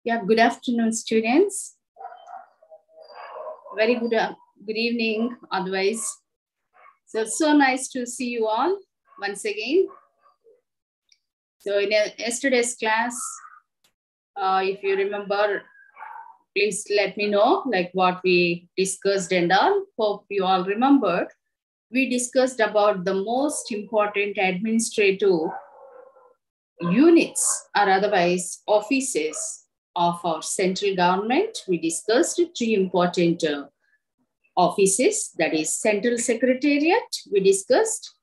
Yeah, good afternoon, students. Very good evening, otherwise. So, it's so nice to see you all once again. So, in yesterday's class, if you remember, please let me know like what we discussed and all. Hope you all remembered. We discussed about the most important administrative units or otherwise offices of our central government. We discussed three important offices, that is Central Secretariat, we discussed,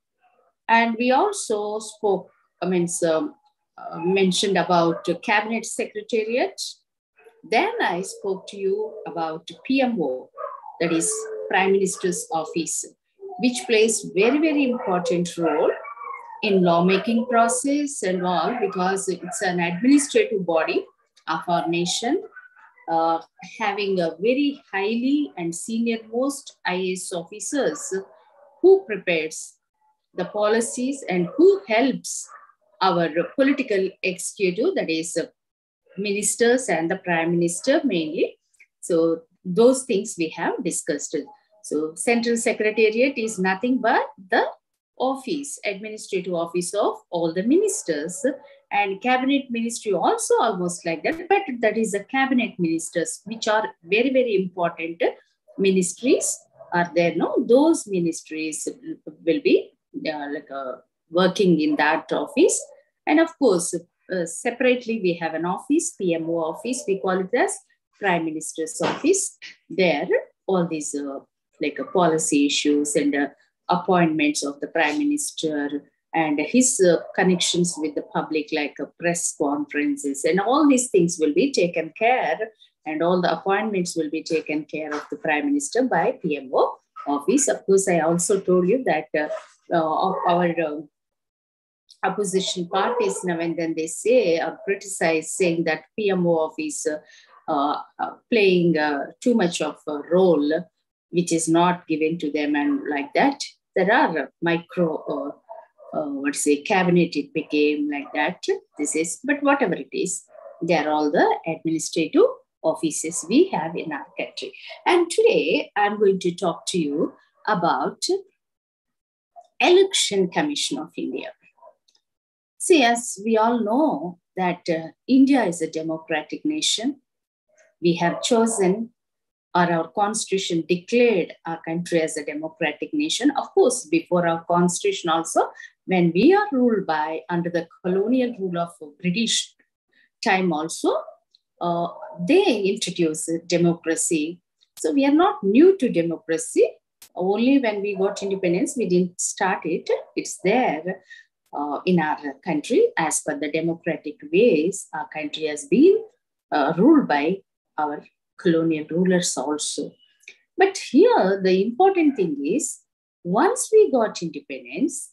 and we also spoke, mentioned about Cabinet Secretariat. Then I spoke to you about PMO, that is Prime Minister's Office, which plays very, very important role in lawmaking process and all, because it's an administrative body of our nation, having a very highly and senior most IAS officers who prepares the policies and who helps our political executive, that is ministers and the Prime Minister mainly. So those things we have discussed. So Central Secretariat is nothing but the office, administrative office of all the ministers, and cabinet ministry also almost like that, but that is the cabinet ministers, which are very, very important ministries are there. No, those ministries will be working in that office. And of course, separately, we have an office, PMO office, we call it as Prime Minister's Office. There, all these policy issues and appointments of the Prime Minister and his connections with the public, like press conferences, and all these things will be taken care, and all the appointments will be taken care of the Prime Minister by PMO office. Of course, I also told you that our opposition parties now and then they say or criticize, saying that PMO office playing too much of a role which is not given to them, and like that. There are micro, cabinet, it became like that. This is, but whatever it is, they are all the administrative offices we have in our country. And today I'm going to talk to you about Election Commission of India. See, as we all know that India is a democratic nation. We have chosen, or our constitution declared our country as a democratic nation. Of course, before our constitution also, when we are ruled by under the colonial rule of British time also, they introduced democracy. So we are not new to democracy. Only when we got independence, we didn't start it. It's there in our country. As per the democratic ways, our country has been ruled by our colonial rulers also. But here, the important thing is, once we got independence,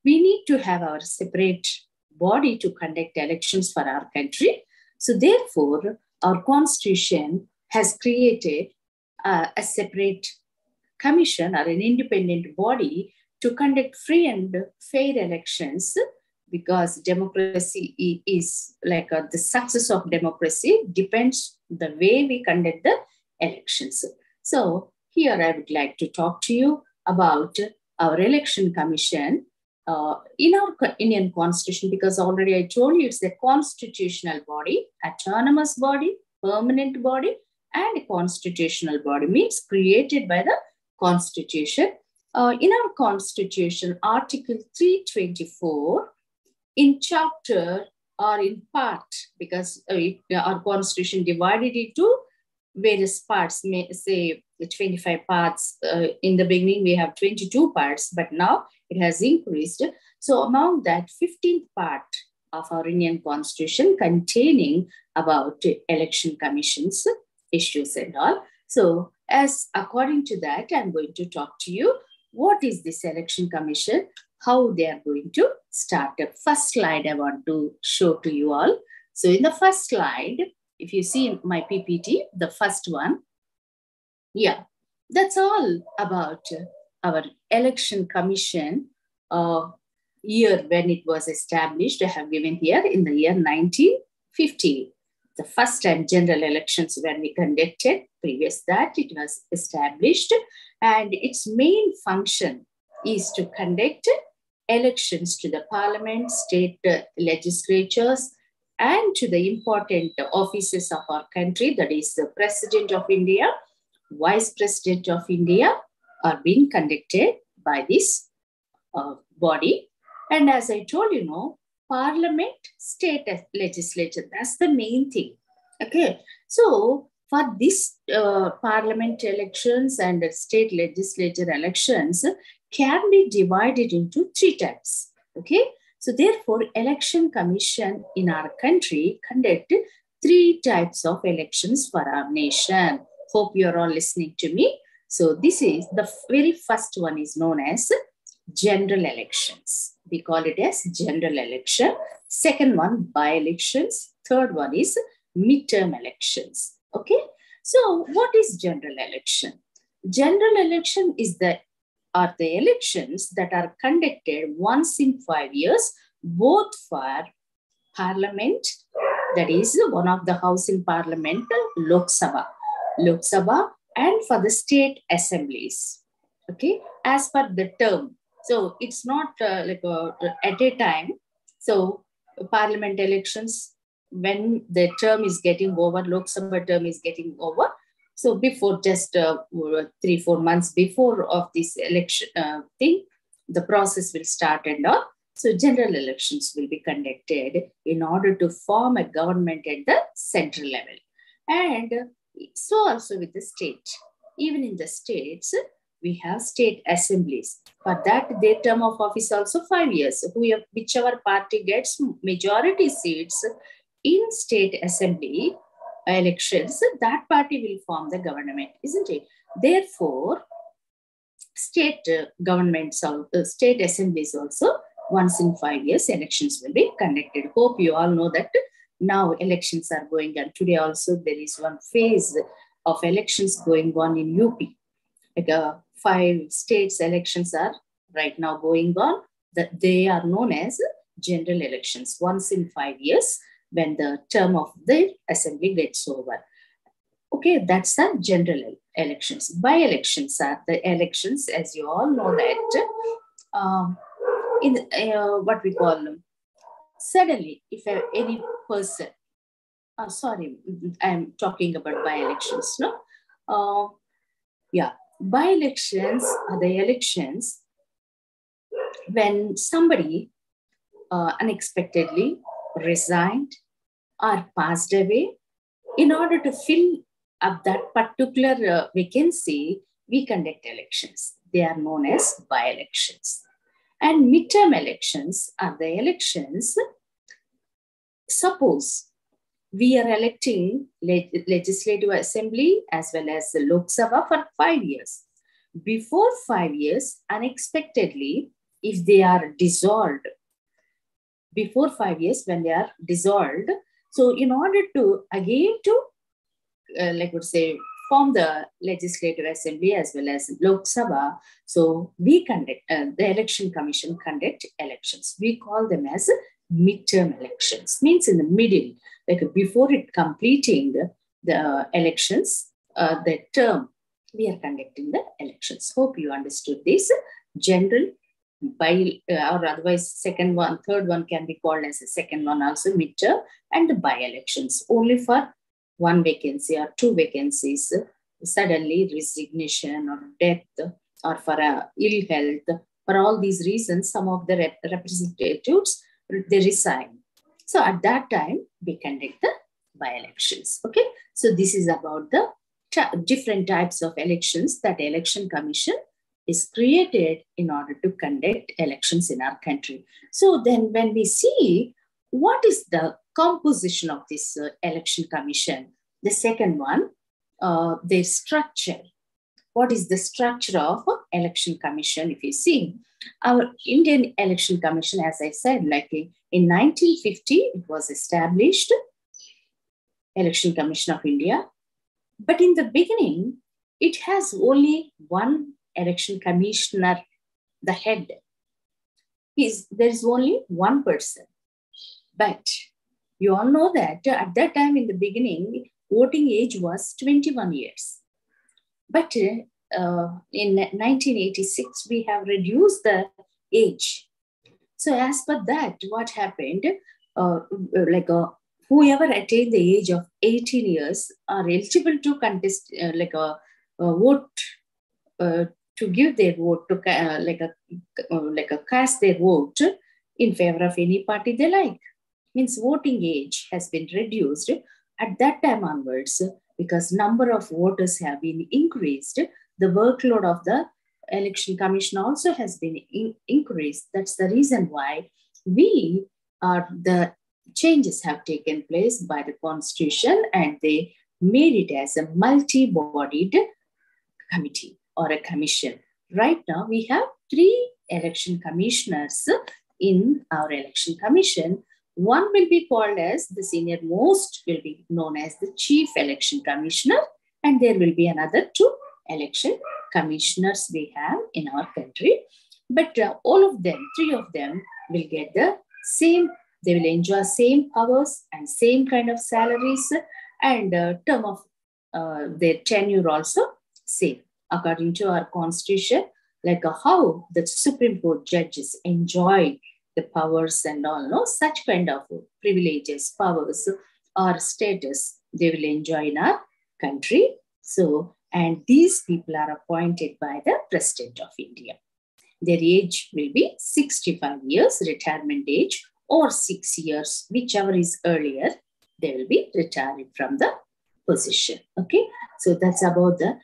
we need to have our separate body to conduct elections for our country. So therefore, our constitution has created a separate commission or an independent body to conduct free and fair elections, because democracy is like the success of democracy depends the way we conduct the elections. So here I would like to talk to you about our election commission in our Indian constitution, because already I told you it's a constitutional body, autonomous body, permanent body, and a constitutional body, means created by the constitution. In our constitution, Article 324, in chapter or in part, because our constitution divided into various parts, say 25 parts. In the beginning, we have 22 parts, but now it has increased. So among that, 15th part of our Indian constitution containing about election commissions, issues and all. So as according to that, I'm going to talk to you, what is this election commission, how they are going to start. The first slide I want to show to you all. So in the first slide, if you see my PPT, the first one, yeah, that's all about our election commission year when it was established. I have given here in the year 1950. the first time general elections when we conducted. Previous that it was established, and its main function is to conduct elections to the parliament, state legislatures, and to the important offices of our country, that is the President of India, Vice President of India, are being conducted by this body. And as I told you, parliament, state legislature, that's the main thing. Okay, so for this parliament elections and state legislature elections can be divided into 3 types. Okay, so therefore, Election Commission in our country conduct 3 types of elections for our nation. Hope you're all listening to me. So this is the very first one is known as general elections. We call it as general election. Second one, by-elections. Third one is midterm elections. Okay, so what is general election? General election are the elections that are conducted once in 5 years, both for parliament, that is one of the house in parliament, Lok Sabha, and for the state assemblies. Okay, as per the term. So it's not at a time. So parliament elections, when the term is getting over, Lok Sabha term is getting over. So before just 3-4 months before of this election thing, the process will start and all. So general elections will be conducted in order to form a government at the central level. And so also with the state. Even in the states, we have state assemblies. For that, their term of office also 5 years. Whichever party gets majority seats in state assembly elections, that party will form the government, isn't it? Therefore, state governments, state assemblies also, once in 5 years, elections will be conducted. Hope you all know that now elections are going on. Today also, there is one phase of elections going on in UP. 5 states elections are right now going on. They are known as general elections, once in 5 years when the term of the assembly gets over. Okay, that's the general elections. By-elections are the elections, as you all know that, in what we call them. Suddenly, if any person, sorry, I'm talking about by-elections, no? Yeah, by-elections are the elections when somebody unexpectedly resigned or passed away. In order to fill up that particular vacancy, we conduct elections. They are known as by-elections. And midterm elections are the elections. Suppose we are electing legislative assembly as well as the Lok Sabha for 5 years. Before 5 years, unexpectedly, if they are dissolved, before 5 years when they are dissolved, so in order to again to form the legislative assembly as well as Lok Sabha, so we conduct, the election commission conduct elections. We call them as midterm elections, means in the middle, like before it completing the elections, the term, we are conducting the elections. Hope you understood this. General, or otherwise second one, third one can be called as a second one also, midterm, and the by-elections only for 1 vacancy or 2 vacancies, suddenly resignation or death, or for ill health. For all these reasons, some of the representatives, they resign. So at that time, we conduct the by-elections. Okay, so this is about the different types of elections that Election Commission is created in order to conduct elections in our country. So then when we see what is the composition of this election commission, the second one, their structure. What is the structure of election commission? If you see, our Indian Election Commission, as I said, like in 1950, it was established, Election Commission of India. But in the beginning, it has only one election commissioner, the head. There is only one person. But You all know that at that time in the beginning, voting age was 21 years. But in 1986, we have reduced the age. So as per that, what happened, uh, whoever attained the age of 18 years are eligible to contest, vote, uh, to give their vote, to cast their vote in favor of any party they like. Means voting age has been reduced at that time onwards because number of voters have been increased. The workload of the election commission also has been increased. That's the reason why the changes have taken place by the constitution, and they made it as a multi-bodied committee or a commission. Right now, we have 3 election commissioners in our election commission. One will be called as the senior most, will be known as the chief election commissioner, and there will be another 2 election commissioners we have in our country. But all of them, 3 of them will get the same, they will enjoy same powers and same kind of salaries, and term of their tenure also same. According to our constitution, like how the Supreme Court judges enjoy the powers and all, no, such kind of privileges, powers, or status they will enjoy in our country. So, and these people are appointed by the President of India. Their age will be 65 years, retirement age, or 6 years, whichever is earlier, they will be retiring from the position. Okay, so that's about the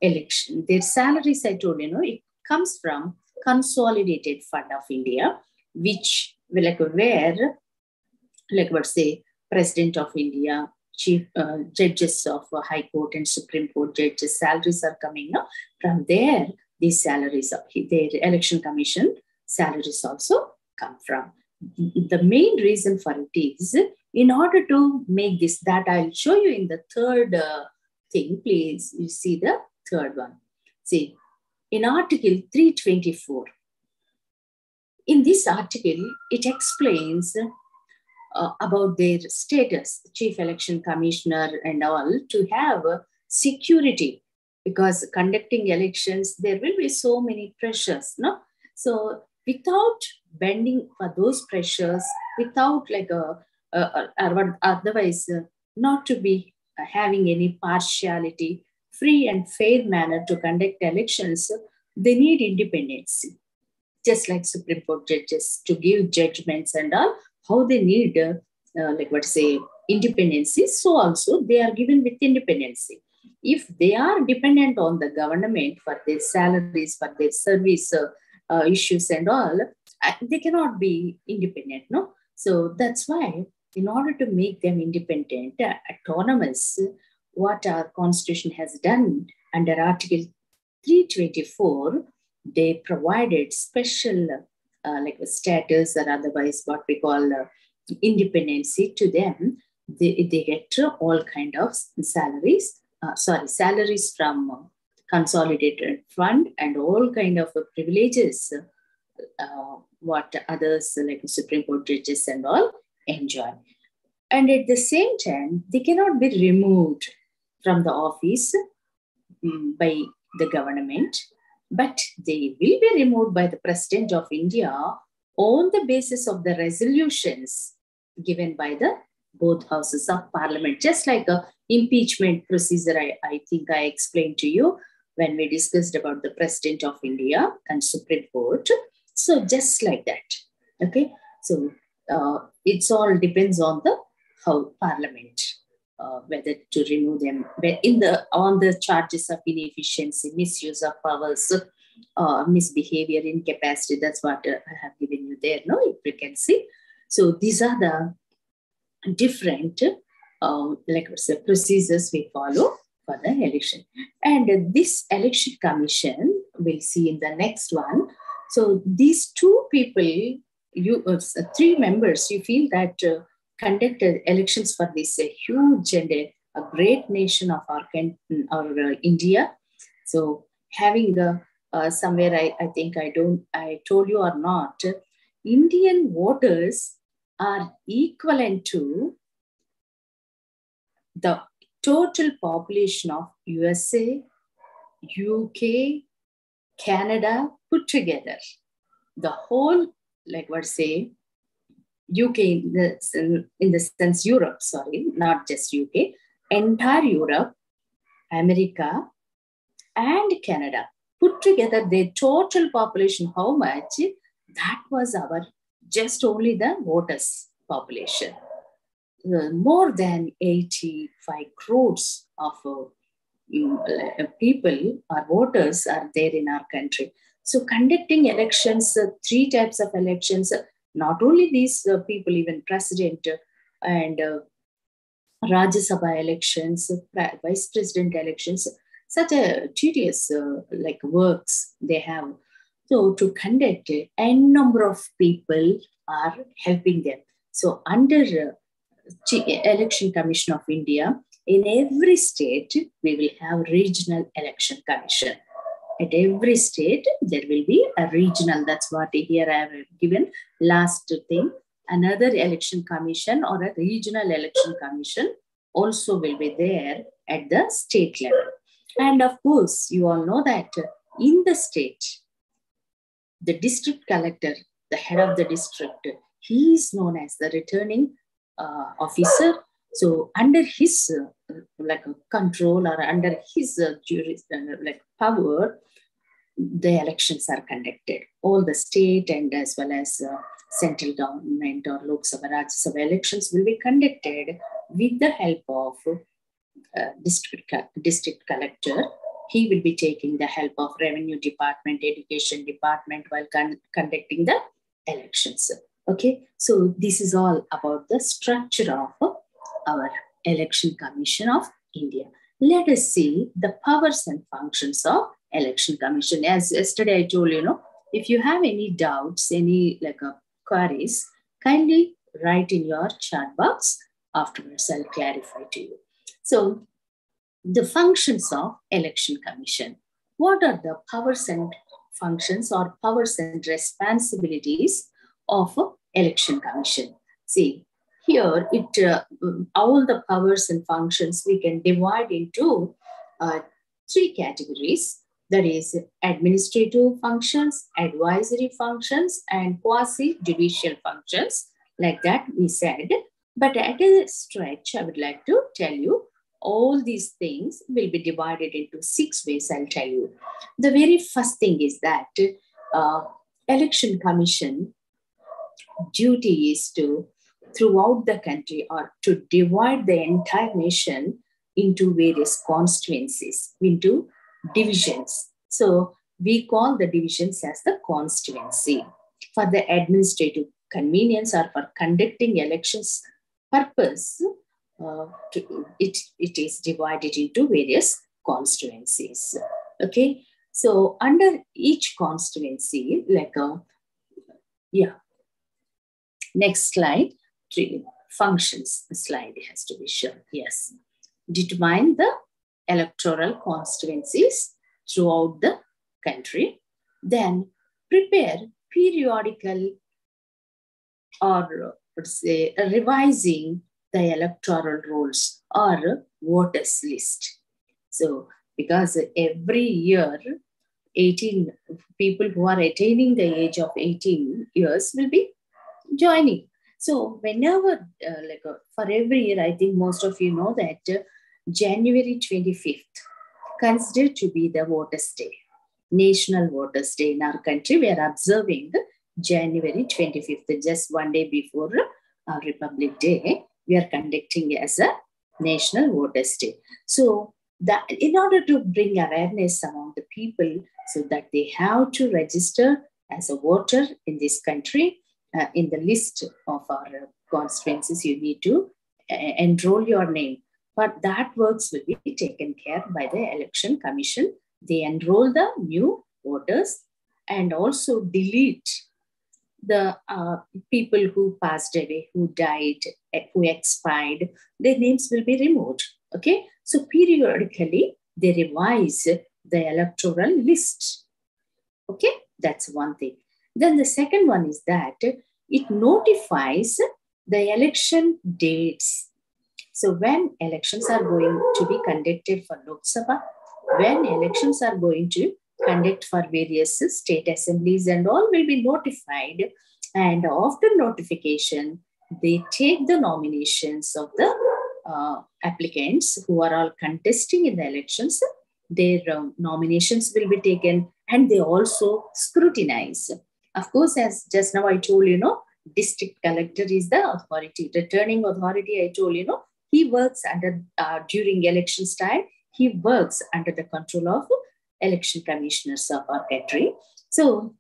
election. Their salaries, I told you, it comes from Consolidated Fund of India, which will let's say, President of India, chief judges of High Court and Supreme Court judges' salaries are coming now. From there, these salaries, their election commission salaries also come from. The main reason for it is, in order to make this, that I'll show you in the third thing, please, you see the third one. See, in Article 324, in this article, it explains about their status, Chief Election Commissioner and all, to have security, because conducting elections, there will be so many pressures, no? So without bending for those pressures, without otherwise not to be having any partiality, free and fair manner to conduct elections, they need independence. Just like Supreme Court judges to give judgments and all, how they need, independency, so also they are given with independency. If they are dependent on the government for their salaries, for their service issues and all, they cannot be independent, no? So that's why, in order to make them independent, autonomous, what our constitution has done under Article 324, they provided special status, or otherwise what we call independency to them. They get all kind of salaries, salaries from Consolidated Fund, and all kind of privileges what others like Supreme Court judges and all enjoy. And at the same time, they cannot be removed from the office by the government, but they will be removed by the President of India on the basis of the resolutions given by the both houses of parliament. Just like a impeachment procedure, I think I explained to you when we discussed about the President of India and Supreme Court. So just like that, okay? So it's all depends on the how parliament, whether to remove them on the charges of inefficiency, misuse of powers, misbehavior, incapacity. That's what I have given you there, no? If you can see. So these are the different procedures we follow for the election. And this election commission, we'll see in the next one. So these 2 people, 3 members, you feel that conducted elections for this huge and a great nation of our India. So having somewhere, I think I told you or not, Indian voters are equivalent to the total population of USA, UK, Canada put together. The whole, like what say, UK in the sense Europe, sorry, not just UK, entire Europe, America, and Canada put together their total population, how much? That was our just only the voters population. More than 85 crores of people or voters are there in our country. So conducting elections, three types of elections, not only these people, even president and Rajya Sabha elections, vice president elections, such a tedious like works they have. So to conduct a number of people are helping them. So under Election Commission of India, in every state, we will have regional election commission. At every state, there will be a regional. That's what here I have given last thing. Another election commission or a regional election commission also will be there at the state level. And of course, you all know that in the state, the district collector, the head of the district, he is known as the returning officer. So under his like control or under his like power, the elections are conducted. All the state and as well as central government or Lok Sabha, Rajya Sabha elections will be conducted with the help of district collector. He will be taking the help of revenue department, education department while conducting the elections. Okay, so this is all about the structure of our Election Commission of India. Let us see the powers and functions of Election Commission. As yesterday I told you, if you have any doubts, any queries, kindly write in your chat box. Afterwards, I'll clarify to you. So, the functions of Election Commission. What are the powers and functions or powers and responsibilities of Election Commission? See, here all the powers and functions we can divide into three categories. That is administrative functions, advisory functions, and quasi-judicial functions. Like that we said. But at a stretch, I would like to tell you all these things will be divided into 6 ways. I'll tell you. The very first thing is that Election Commission duty is to, throughout the country, or to divide the entire nation into various constituencies, into divisions. So we call the divisions as the constituency. For the administrative convenience or for conducting elections purpose, it is divided into various constituencies. Okay, so under each constituency, next slide, functions slide has to be shown. Yes, determine the electoral constituencies throughout the country, then prepare periodical or say revising the electoral rolls or voters list. So because every year 18 people who are attaining the age of 18 years will be joining. So whenever for every year, I think most of you know that January 25th considered to be the Voters' Day, National Voters' Day in our country. We are observing January 25th, just one day before our Republic Day. We are conducting as a National Voters' Day. So that in order to bring awareness among the people, so that they have to register as a voter in this country, in the list of our constituencies, you need to enroll your name. But that works will be taken care by the Election Commission. They enroll the new voters and also delete the people who passed away, who died, who expired. Their names will be removed. Okay, so periodically they revise the electoral list. Okay, that's one thing. Then the second one is that it notifies the election dates. So when elections are going to be conducted for Lok Sabha, when elections are going to conduct for various state assemblies and all will be notified. And after notification, they take the nominations of the applicants who are all contesting in the elections. Their nominations will be taken and they also scrutinize. Of course, as just now I told district collector is the authority, returning authority. I told he works under during elections time. He works under the control of election commissioners of our country. So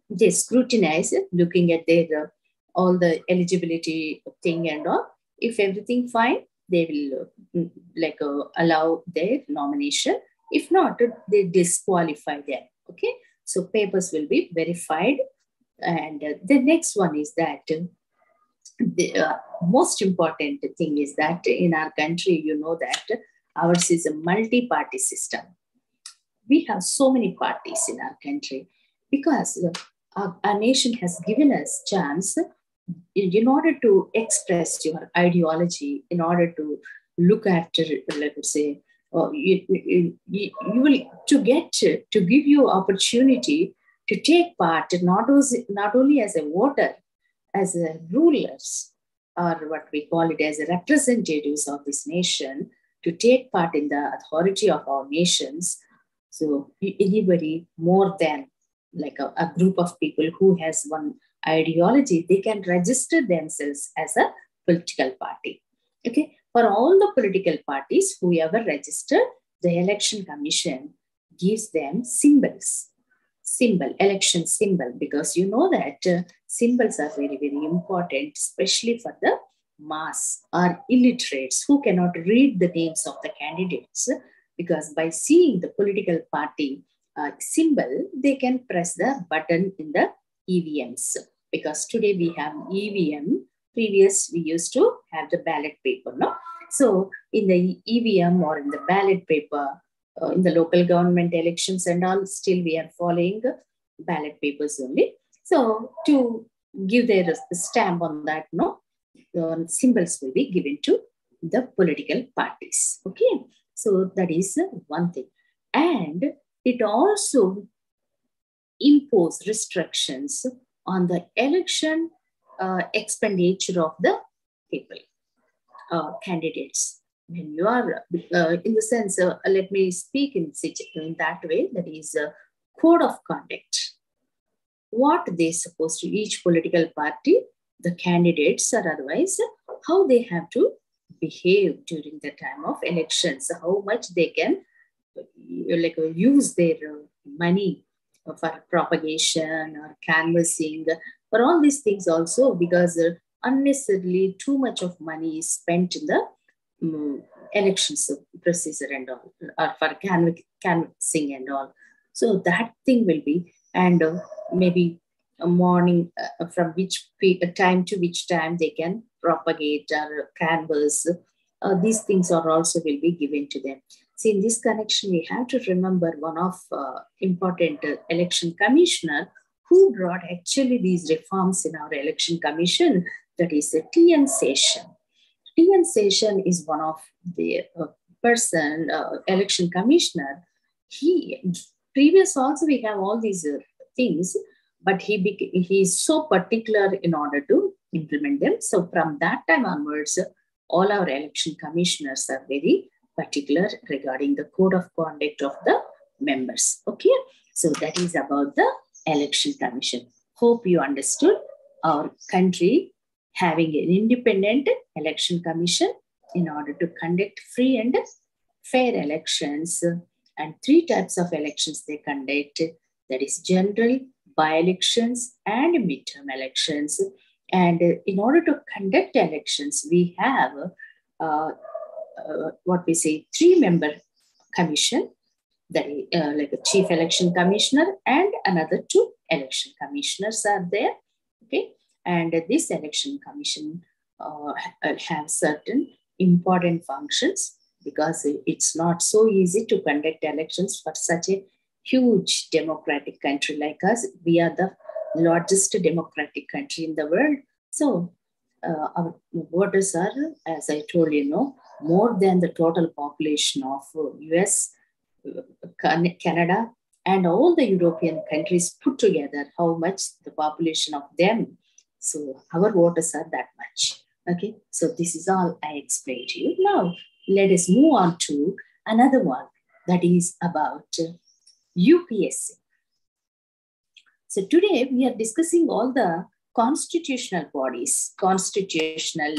they scrutinize, looking at their all the eligibility thing and all. If everything fine, they will allow their nomination. If not, they disqualify them. Okay, so papers will be verified. And the next one is that the most important thing is that in our country, that ours is a multi-party system. We have so many parties in our country because our nation has given us chance in order to express your ideology, in order to look after, let's say, you will to give you opportunity to take part not only as a voter, as a rulers, or what we call it as representatives of this nation, to take part in the authority of our nations. So anybody more than like a group of people who has one ideology, they can register themselves as a political party. Okay, for all the political parties, whoever registered, the election commission gives them symbols. Election symbol, because that symbols are very, very important, especially for the mass or illiterates who cannot read the names of the candidates, because by seeing the political party symbol, they can press the button in the EVMs. Because today we have EVM, previous we used to have the ballot paper, no? So in the EVM or in the ballot paper, in the local government elections and all, still we are following ballot papers only. So to give their stamp on that, symbols will be given to the political parties. Okay, so that is one thing. And it also impose restrictions on the election expenditure of the people, candidates. When you are, in the sense, let me speak in that way, that is a code of conduct. What they supposed to, each political party, the candidates or otherwise, how they have to behave during the time of elections, how much they can use their money for propagation or canvassing, for all these things also, because unnecessarily too much of money is spent in the elections procedure and all, or for canvassing and all. So that thing will be, and maybe a morning from which time to which time they can propagate or canvass. These things are also will be given to them. See, in this connection, we have to remember one of important election commissioner who brought actually these reforms in our election commission, that is T.N. Session. T.N. Session is one of the person, election commissioner. Previous also we have all these things, but he is so particular in order to implement them. So from that time onwards, all our election commissioners are very particular regarding the code of conduct of the members. Okay, so that is about the election commission. Hope you understood. Our country having an independent election commission in order to conduct free and fair elections, and 3 types of elections they conduct, that is general, by-elections and midterm elections. And in order to conduct elections, we have what we say 3-member commission, that is like a chief election commissioner and another 2 election commissioners are there. Okay, and this election commission have certain important functions, because it's not so easy to conduct elections for such a huge democratic country like us. We are the largest democratic country in the world. So our voters are, as I told you, more than the total population of US, Canada, and all the European countries put together, how much the population of them. So our voters are that much. Okay, so this is all I explained to you. Now, let us move on to another one that is about UPSC. So today we are discussing all the constitutional bodies, constitutional,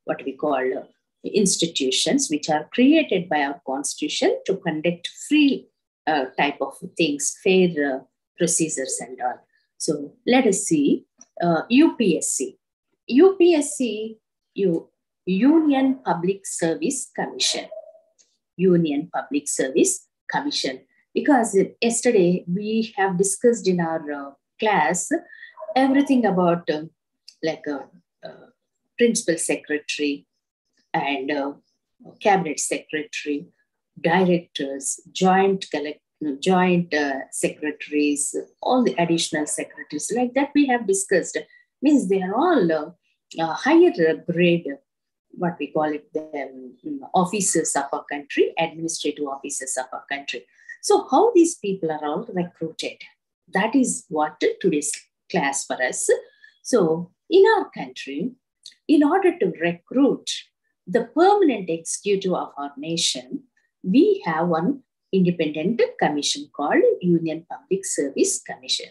what we call institutions, which are created by our constitution to conduct free type of things, fair procedures and all. So let us see UPSC. UPSC, Union Public Service Commission. Union Public Service Commission. Because yesterday we have discussed in our class everything about principal secretary and cabinet secretary, directors, joint secretaries, all the additional secretaries like that we have discussed. Means they are all higher grade, what we call it, the officers of our country, administrative officers of our country. So how these people are all recruited? That is what today's class for us. So in our country, in order to recruit the permanent executive of our nation, we have one independent commission called Union Public Service Commission.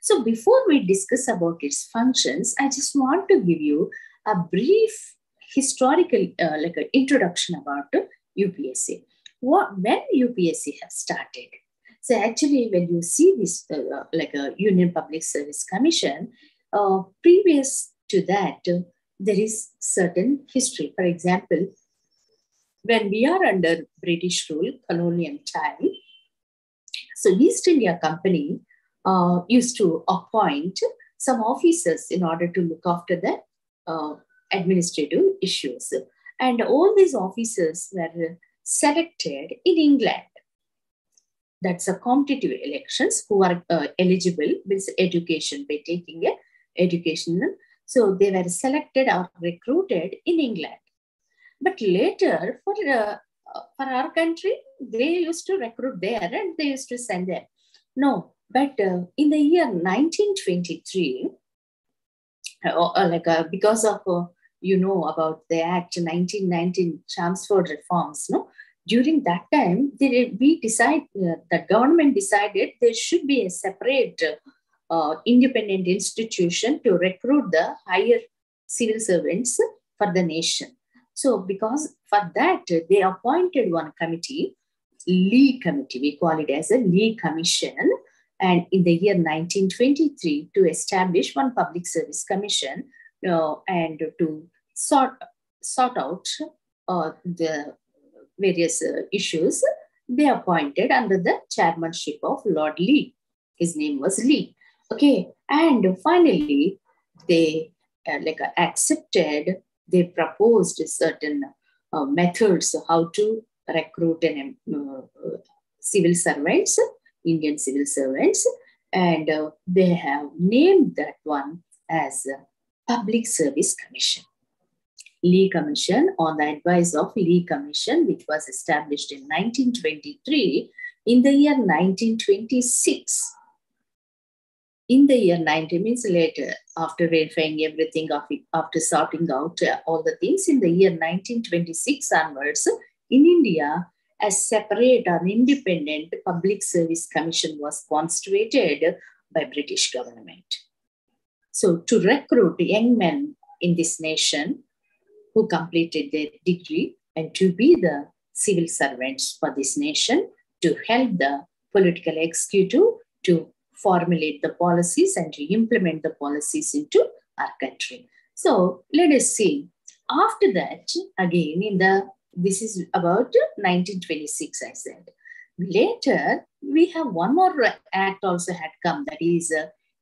So before we discuss about its functions, I just want to give you a brief historical introduction about UPSC. When UPSC has started. So actually, when you see this a Union Public Service Commission, previous to that, there is certain history. For example, when we are under British rule, colonial time, so East India Company used to appoint some officers in order to look after the administrative issues. And all these officers were selected in England. That's a competitive elections who are eligible with education by taking a education. So they were selected or recruited in England. But later for our country, they used to recruit there and they used to send them. No, but in the year 1923, because of about the Act 1919 Chelmsford reforms, no? During that time, the government decided there should be a separate independent institution to recruit the higher civil servants for the nation. So because for that, they appointed one committee, Lee Committee, we call it as a Lee Commission, and in the year 1923 to establish one Public Service Commission and to sort out the various issues, they appointed under the chairmanship of Lord Lee. His name was Lee. Okay, and finally they accepted. They proposed certain methods how to recruit civil servants, Indian civil servants, and they have named that one as Public Service Commission. Lee Commission, on the advice of Lee Commission, which was established in 1923, in the year 1926. In the year 90 means later, after verifying everything, after sorting out all the things, in the year 1926 onwards, in India, a separate or independent Public Service Commission was constituted by British government. So to recruit young men in this nation who completed their degree and to be the civil servants for this nation, to help the political executive to formulate the policies and to implement the policies into our country. So let us see. After that, again, this is about 1926, I said. Later, we have one more act also had come, that is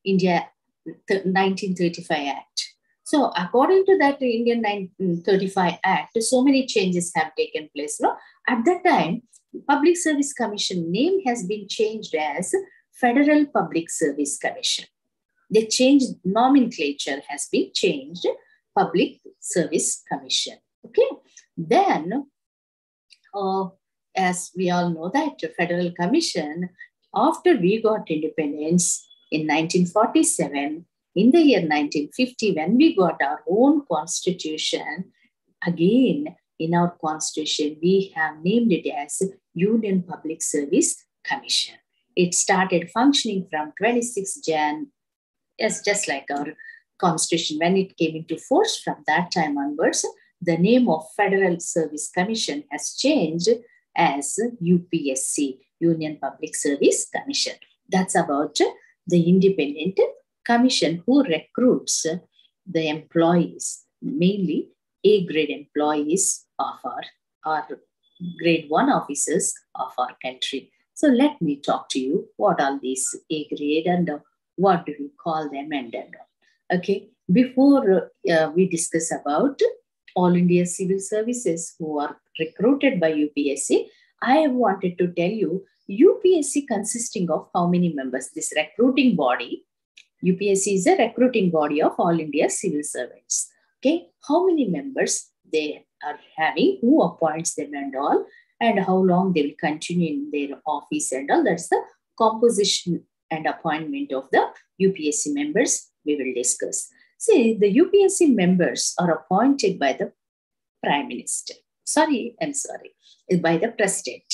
India 1935 Act. So according to that Indian 1935 Act, so many changes have taken place. No? At that time, Public Service Commission name has been changed as Federal Public Service Commission. The changed nomenclature has been changed Public Service Commission. Okay, then as we all know that the Federal Commission, after we got independence in 1947, in the year 1950, when we got our own constitution, again, in our constitution, we have named it as Union Public Service Commission. It started functioning from 26 Jan, yes, just like our constitution. When it came into force from that time onwards, the name of Federal Service Commission has changed as UPSC, Union Public Service Commission. That's about the independent commission who recruits the employees, mainly A-grade employees of our grade 1 officers of our country. So let me talk to you what are these A-grade and what do we call them and all. Okay, before we discuss about All India Civil Services who are recruited by UPSC, I wanted to tell you UPSC consisting of how many members? This recruiting body, UPSC is a recruiting body of All India Civil Servants. Okay, how many members they are having, who appoints them and all, and how long they will continue in their office and all. That's the composition and appointment of the UPSC members we will discuss. See, the UPSC members are appointed by the Prime Minister. By the President.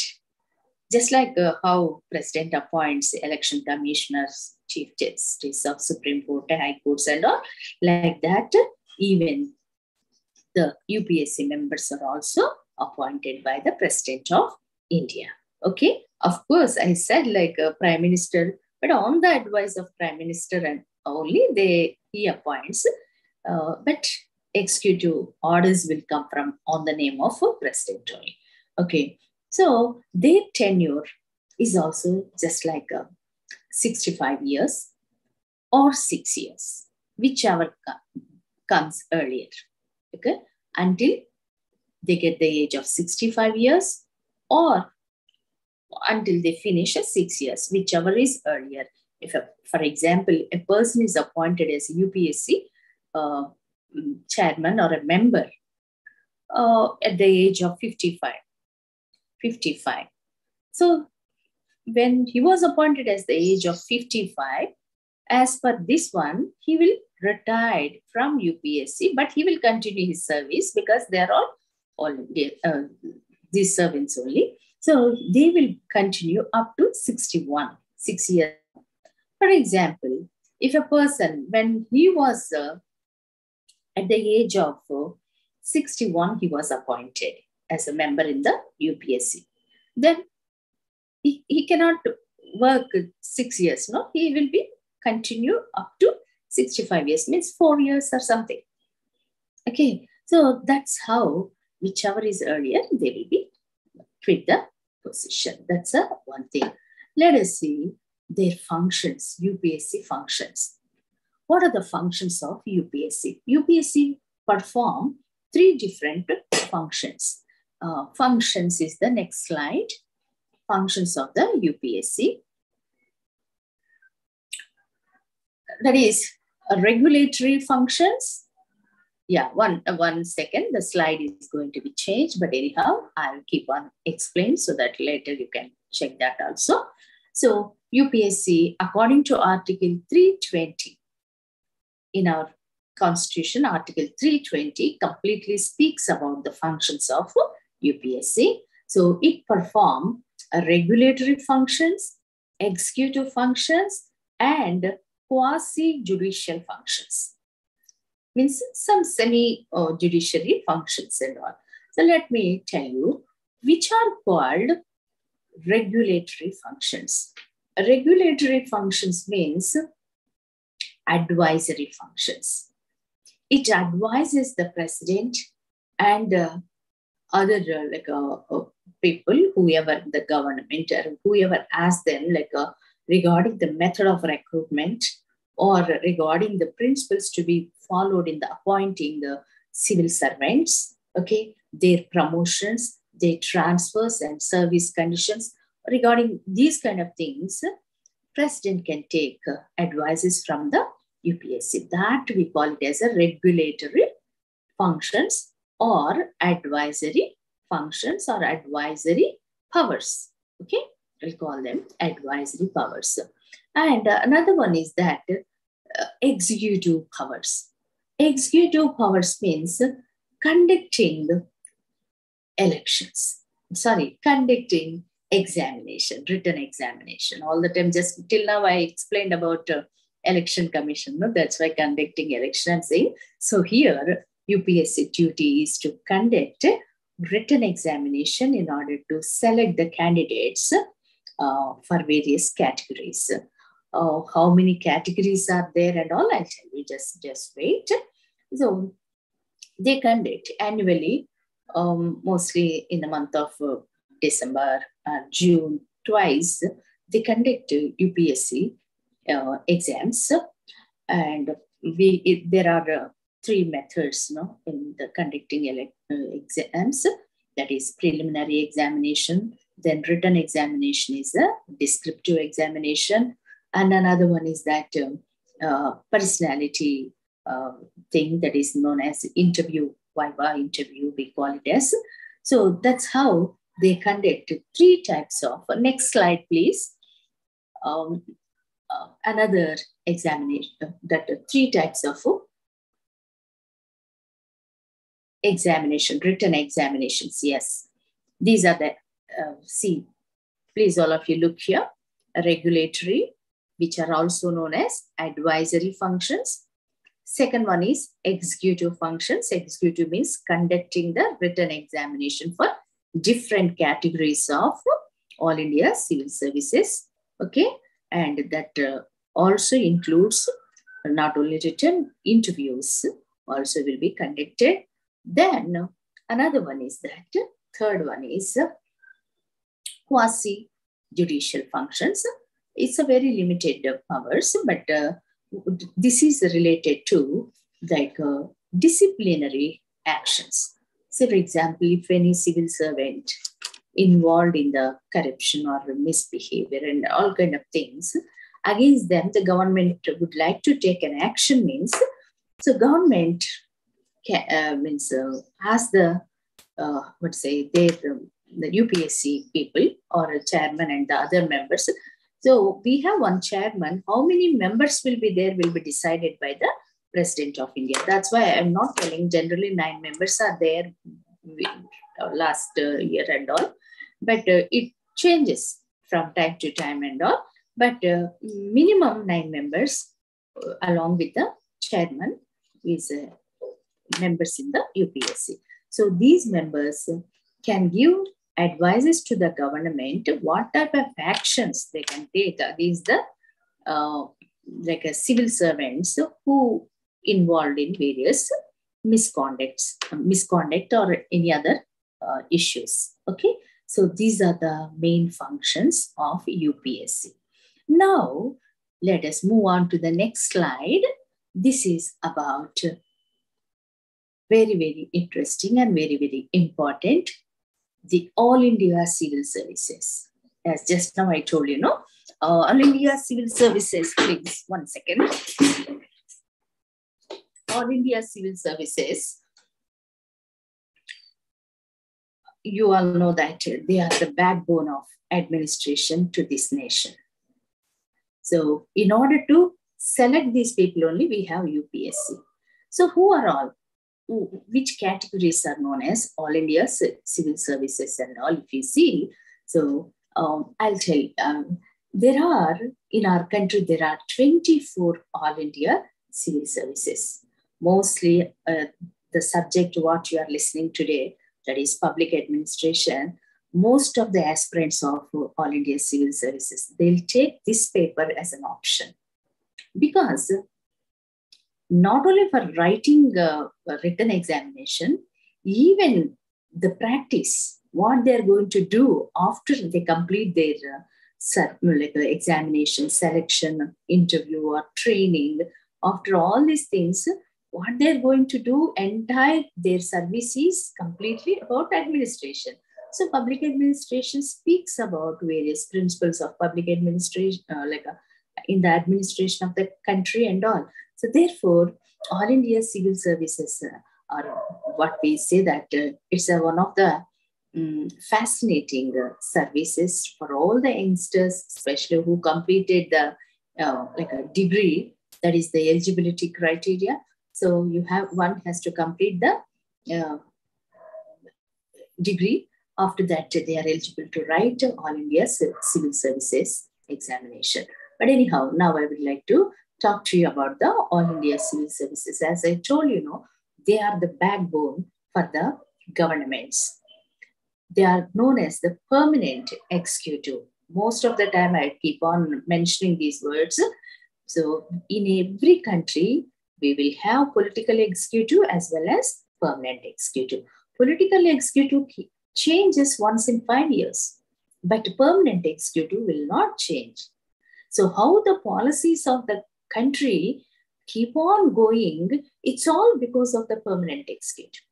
Just like how President appoints election commissioners, chief justice of Supreme Court, high courts and all, like that, even the UPSC members are also appointed by the President of India. Okay, of course, I said like a Prime Minister, but on the advice of Prime Minister and only he appoints, but executive orders will come from on the name of a President only. Okay, so their tenure is also just like 65 years or 6 years, whichever comes earlier. Okay, until they get the age of 65 years or until they finish 6 years, whichever is earlier. If, for example, a person is appointed as a UPSC chairman or a member at the age of 55. So when he was appointed as the age of 55, as per this one, he will retire from UPSC, but he will continue his service because they are all these servants only. So they will continue up to 61, 6 years. For example, if a person, when he was at the age of 61, he was appointed as a member in the UPSC. Then he cannot work 6 years, no? He will be continue up to 65 years, means 4 years or something. Okay, so that's how whichever is earlier, they will be quit the position. That's one thing. Let us see their functions, UPSC functions. What are the functions of UPSC? UPSC perform 3 different functions. Functions is the next slide. Functions of the UPSC. That is regulatory functions. Yeah, one second. The slide is going to be changed, but anyhow, I'll keep on explain so that later you can check that also. So UPSC, according to Article 320 in our Constitution, Article 320 completely speaks about the functions of UPSC. So it performs regulatory functions, executive functions, and quasi-judicial functions. Means some semi-judiciary functions and all. So let me tell you which are called regulatory functions. Regulatory functions means advisory functions. It advises the president and other people, whoever the government or whoever asks them regarding the method of recruitment or regarding the principles to be followed in the appointing the civil servants, okay, their promotions, their transfers and service conditions. Regarding these kind of things, president can take advices from the UPSC. That we call it as a regulatory functions or advisory functions or advisory powers. Okay, we'll call them advisory powers. And another one is that executive powers. Executive powers means conducting elections. Sorry, conducting examination, written examination. All the time, just till now, I explained about election commission. No? That's why conducting election, I'm saying. So here, UPSC duty is to conduct written examination in order to select the candidates for various categories. How many categories are there and all, I'll tell you, just wait. So they conduct annually, mostly in the month of December and June, twice, they conduct UPSC exams. And there are three methods in the conducting exams. That is preliminary examination, then written examination is a descriptive examination, and another one is that personality thing that is known as interview, viva interview, we call it as. So that's how they conduct three types of, next slide please, another examination, that three types of examination, written examinations, yes. These are the, see, please all of you look here, regulatory, which are also known as advisory functions. Second one is executive functions. Executive means conducting the written examination for different categories of All India Civil Services. Okay, and that also includes not only written, interviews also will be conducted. Then another one is that, third one is quasi-judicial functions. It's a very limited powers, but this is related to like disciplinary actions. So for example, if any civil servant involved in the corruption or misbehavior and all kind of things, against them, the government would like to take an action means, so government ask the, the UPSC people or a chairman and the other members. So we have one chairman. How many members will be there will be decided by the President of India. That's why I'm not telling generally 9 members are there last year and all. But it changes from time to time and all. But minimum 9 members along with the chairman is members in the UPSC. So these members can give advices to the government what type of actions they can take against the like a civil servants who involved in various misconduct or any other issues. Okay, so these are the main functions of UPSC. Now let us move on to the next slide. This is about very, very interesting and very, very important, the All India Civil Services. As just now I told you, no? All India Civil Services, please, 1 second. All India Civil Services, you all know that they are the backbone of administration to this nation. So in order to select these people only, we have UPSC. So who are all? Which categories are known as All India Civil Services and all, if you see. So I'll tell you, there are, in our country, there are 24 All India Civil Services. Mostly the subject what you are listening today, that is public administration, most of the aspirants of All India Civil Services, they'll take this paper as an option. Because not only for writing a written examination, even the practice, what they're going to do after they complete their examination, selection, interview or training, after all these things, what they're going to do, entire their service is completely about administration. So public administration speaks about various principles of public administration, in the administration of the country and all. So therefore, All India Civil Services or what we say that it's one of the fascinating services for all the youngsters, especially who completed the like a degree, that is the eligibility criteria. So one has to complete the degree. After that, they are eligible to write All India Civil Services examination. But anyhow, now I would like to talk to you about the All India Civil Services. As I told you, they are the backbone for the governments. They are known as the permanent executive. Most of the time, I keep on mentioning these words. So in every country, we will have political executive as well as permanent executive. Political executive changes once in 5 years, but permanent executive will not change. So how the policies of the country keep on going, it's all because of the permanent executive.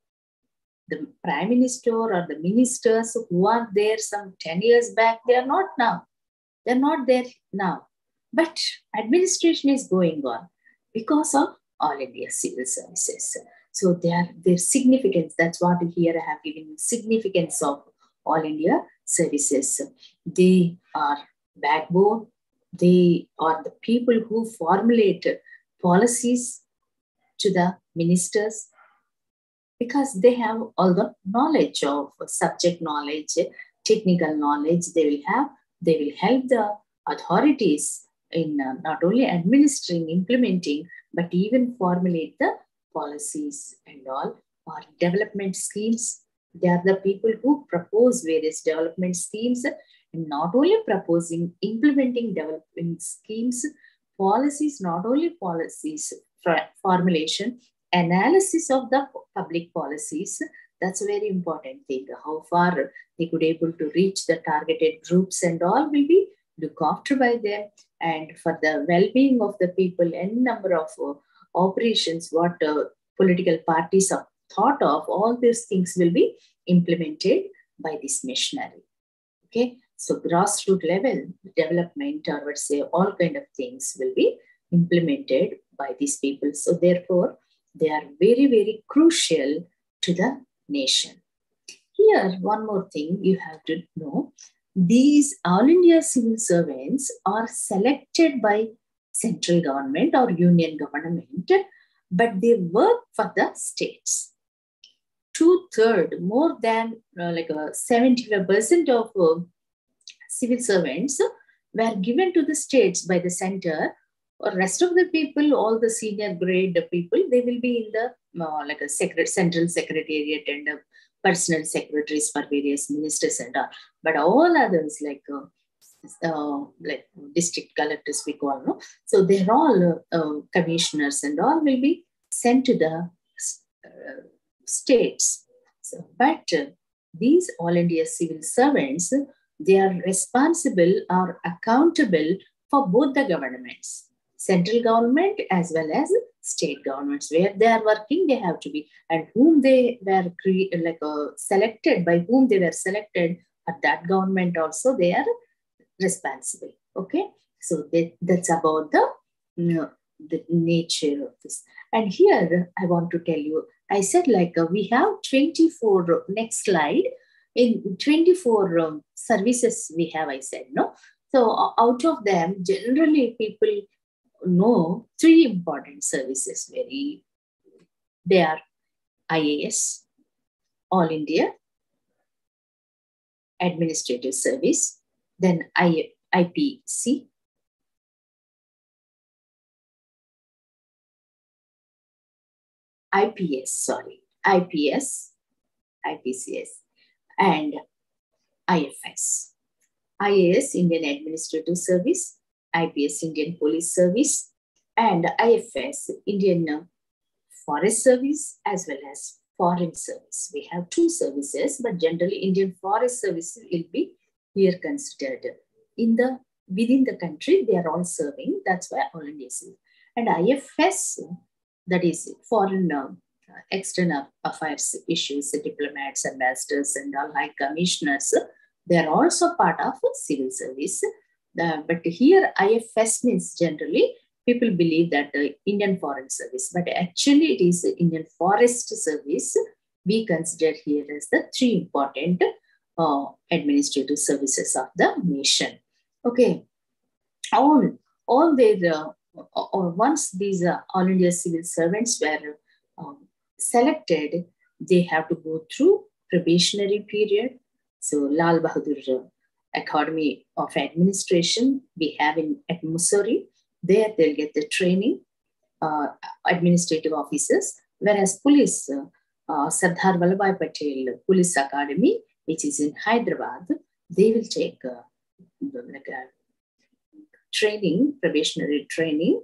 The prime minister or the ministers who are there some 10 years back, they are not now. They're not there now. But administration is going on because of All India Civil Services. So their significance, that's what here I have given significance of All India Services. They are backbone. They are the people who formulate policies to the ministers, because they have all the knowledge of subject knowledge, technical knowledge. They will help the authorities in not only administering, implementing, but even formulate the policies and all, or development schemes. They are the people who propose various development schemes, and not only proposing, implementing development schemes, policies, not only policies, formulation, analysis of the public policies. That's a very important thing. How far they could able to reach the targeted groups and all will be looked after by them. And for the well-being of the people, and number of operations, what political parties have thought of, all these things will be implemented by this machinery. Okay, so grassroots level development, or let's say all kind of things, will be implemented by these people. So therefore, they are very, very crucial to the nation. Here, one more thing you have to know. These All India civil servants are selected by central government or union government, but they work for the states. 2/3, more than 75% of civil servants were given to the states by the center, or rest of the people, all the senior grade people, they will be in the central secretariat and personal secretaries for various ministers and all. But all others, like district collectors, we call, no? So they're all commissioners and all will be sent to the states. So, but these All India civil servants, they are responsible or accountable for both the governments, central government as well as state governments. Where they are working, they have to be, and whom they were selected, by whom they were selected for that government also, they are responsible. Okay, so that's about the nature of this. And here I want to tell you, I said we have 24, next slide, in 24 services we have, I said, no? So out of them, generally people know 3 important services. They are IAS, All India Administrative Service, then IPC, IPS, IPCS, and IFS. IAS, Indian Administrative Service, IPS, Indian Police Service, and IFS, Indian Forest Service, as well as Foreign Service. We have 2 services, but generally Indian Forest Service will be here considered. Within the country, they are all serving. That's why All India Civil. And IFS, that is Foreign External Affairs issues, diplomats, ambassadors, and all high commissioners, they are also part of civil service. But here IFS means generally people believe that the Indian Foreign Service, but actually it is the Indian Forest Service. We consider here as the three important administrative services of the nation. Okay, all their once these All India civil servants were selected, they have to go through probationary period. So Lal Bahadur Academy of Administration we have at Mussoorie. There they'll get the training, administrative officers, whereas police, Sardar Vallabhbhai Patel Police Academy, which is in Hyderabad, they will take like a training, probationary training,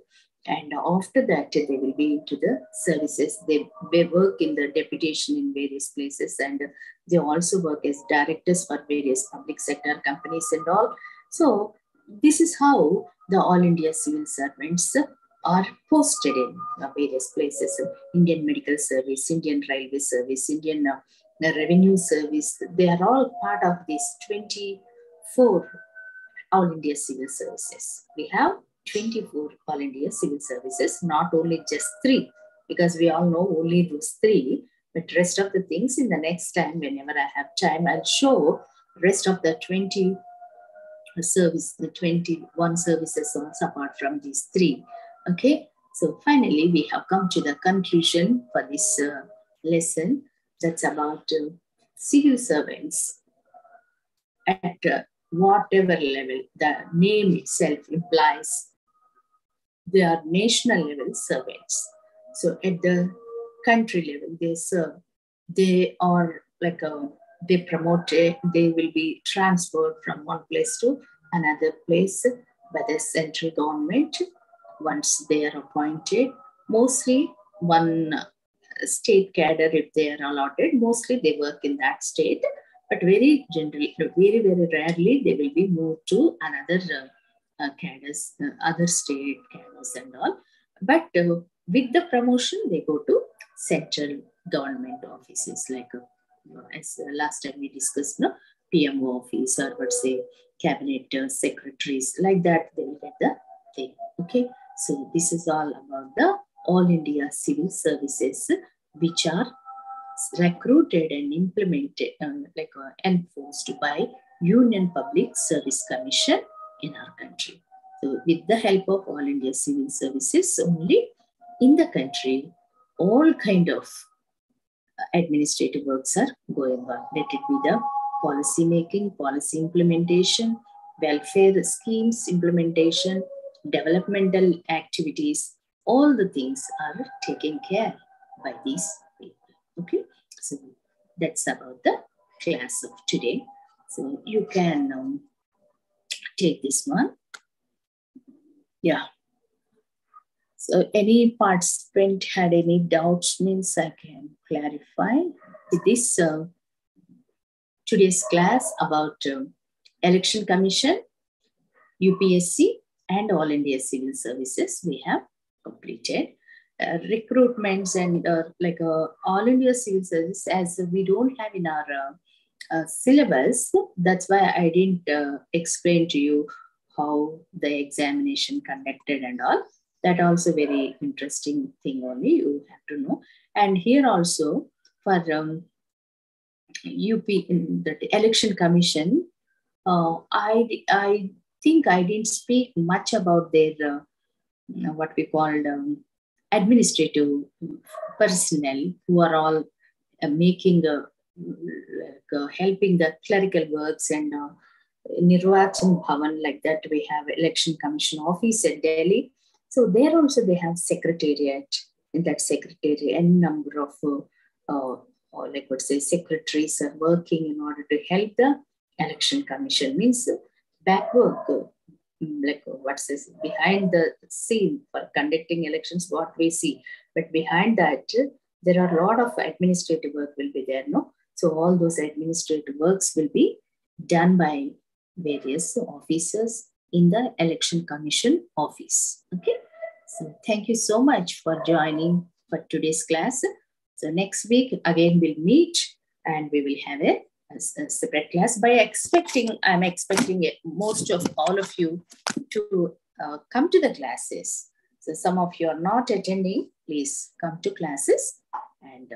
and after that they will be into the services. They work in the deputation in various places, and they also work as directors for various public sector companies and all. So this is how the All India civil servants are posted in various places. Indian Medical Service, Indian Railway Service, Indian Revenue Service. They are all part of these 24 All India civil services. We have 24 All India civil services, not only just 3, because we all know only those 3, but rest of the things in the next time, whenever I have time, I'll show rest of the 21 services also apart from these 3. Okay, so finally we have come to the conclusion for this lesson. That's about civil servants at whatever level. The name itself implies they are national level servants. So at the country level, they serve. They are like they promoted, they will be transferred from one place to another place by the central government once they are appointed. Mostly one state cadre, if they are allotted, mostly they work in that state, but very generally, very, very rarely, they will be moved to another cadres, other state cadres and all. But with the promotion, they go to central government offices, like as last time we discussed, no, PMO office, or let's say cabinet secretaries, like that, they will get the thing. Okay, so this is all about the All India civil services, which are recruited and implemented, enforced by Union Public Service Commission in our country. So with the help of All India civil services, only in the country, all kind of administrative works are going on. Let it be the policy making, policy implementation, welfare schemes implementation, developmental activities, all the things are taken care by these people. Okay, so that's about the class of today. So you can take this one. Yeah. So any participant had any doubts, means I can clarify with this today's class about Election Commission, UPSC, and All India Civil Services we have completed. Recruitments and All India Civil Service, as we don't have in our syllabus, that's why I didn't explain to you how the examination conducted and all. That also very interesting thing only you have to know. And here also for UP, in the Election Commission, I think I didn't speak much about their what we called administrative personnel, who are all making helping the clerical works and Nirvachan Bhavan, like that. We have Election Commission office at Delhi. So there also they have secretariat. In that secretariat, a number of secretaries are working in order to help the Election Commission. Means back work, what's this, behind the scene for conducting elections, what we see. But behind that, there are a lot of administrative work will be there, no? So all those administrative works will be done by various officers in the Election Commission office. Okay. So thank you so much for joining for today's class. So next week, again, we'll meet and we will have a separate class. I'm expecting most of all of you to come to the classes. So some of you are not attending, please come to classes and